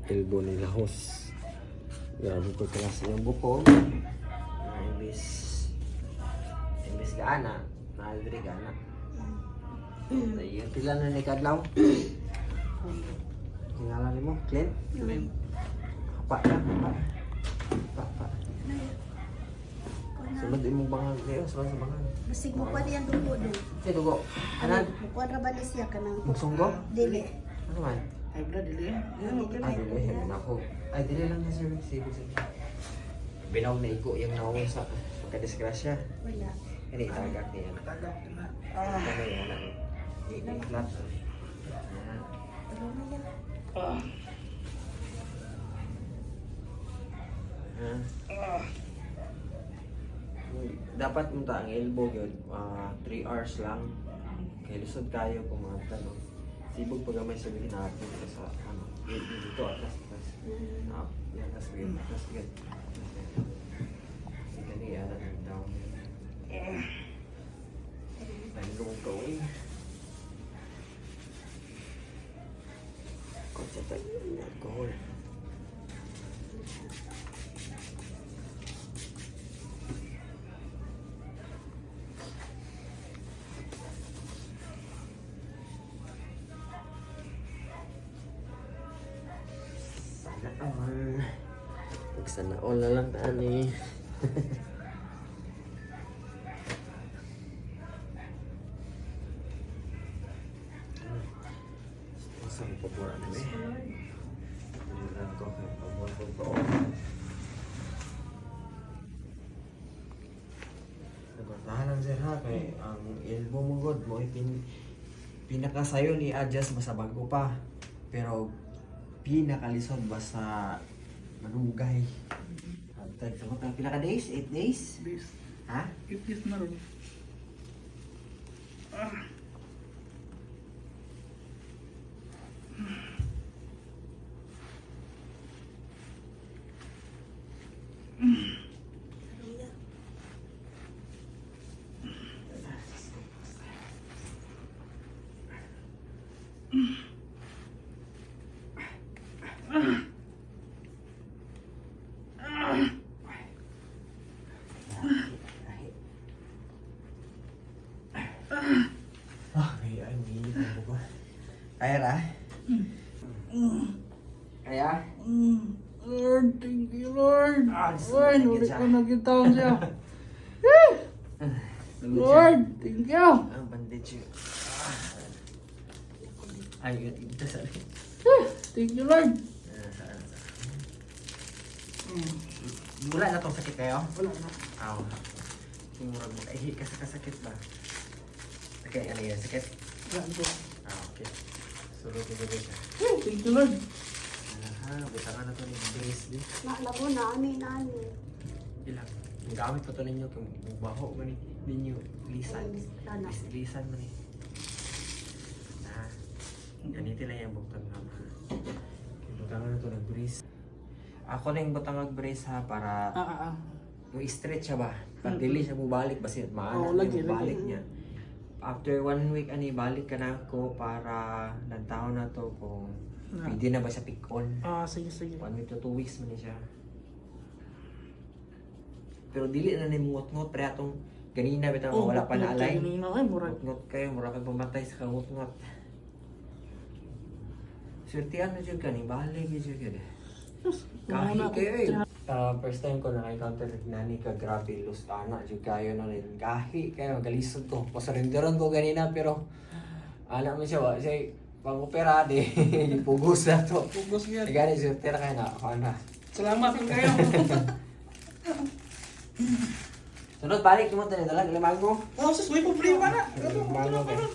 elbow ni Lahos. Grabe ko klase yung buko. Imbis gana. Nalibri gana. Ayun, pila na ni Kadlaw. Tingala mo, Clint? Hapa na, hapa. Sunod imong bangang kayo, sunod sa bangang. Basig mo pa diyan dugo do. Say dugo. Anan? Mukuan ra ba ni siya kanang Magsunggo? dili. Ano man? Ay, bro, dili. Ay, dili, heaven ako. Ay, dili lang na sir, sige. Binaw na iko yung naon sa pagkadisgrasya. Wala. Hindi, tagak niya. Tagak na. Ano yan? Iklat. Pero na yan. Dapat mo ta ang elbow yun, 3 hours lang. Kaya lusod kayo kung mga tanong. Sibog pag may sabihin natin ka sa ano, dito atas. Yan, atas good. Kani yan ang down. Dahil gawin. Kotsa tayo, alcohol. Sana all na lang taan eh. Isang pabor ano eh. Pilihan ko kay pabor ko to. Nagatahanan sir ha kay ang elbow mo god mo pinakasayo ni adjust basta bago pa. Pero pinakalisod basta malugay. Hantay sa mga pila ka days? 8 days? Days. Ha? 8 days na rin. Kaya hindi mo ba? Kaya ra? Kaya? Lord, thank you, Lord. Lord, Lord, siya. ko nagkitaon siya. Lord, thank you. Ang bandage yun. Ay, yun. Ito sa akin. Thank you, Lord. Mula na itong sakit kayo? Wala na. Aw. Murag mo. Ay, kasakit ba? Okay, ano yan? Sakit? Wala na. Okay. Sulod ko ba siya? Thank you, Lord. Butangan na ito ni Grace din. Nalabo na ani. Ilang. Ang gamit pa ito ninyo kung baho man ninyo. Lisan. Ano? Lisan man eh. Ganito lang yung butang na. Butangan na ito ng brace. Ako na yung butang brace ha para yung stretch siya ba? Pag dili siya bumalik basi maana lagi, yung balik lagi. niya. After 1 week ani balik ka na ako para nagtaon na to kung pwede na ba siya pick on. Sige. 1 week to 2 weeks man ni siya. Pero dili na ni ngot-ngot pre atong ganina bitaw wala pa na alay. Ay, murag. Ngot kayo mura kay pumatay sa kangot-ngot. Swertihan na dyan ka ni balik dyan ka kahit kayo eh. First time ko na-encounter nani ka grabe lost ana dyan kayo na rin. Kahit kayo magalisod ko. Pasarinderon ko ganina pero alam mo siya wa siya pang-opera di. Pugos na to. Pugos yan. Gani swertira kayo na. Ano? Salamat din kayo. Sunod balik mo tayo dalag limango. Sus, may problema na. Limango kayo.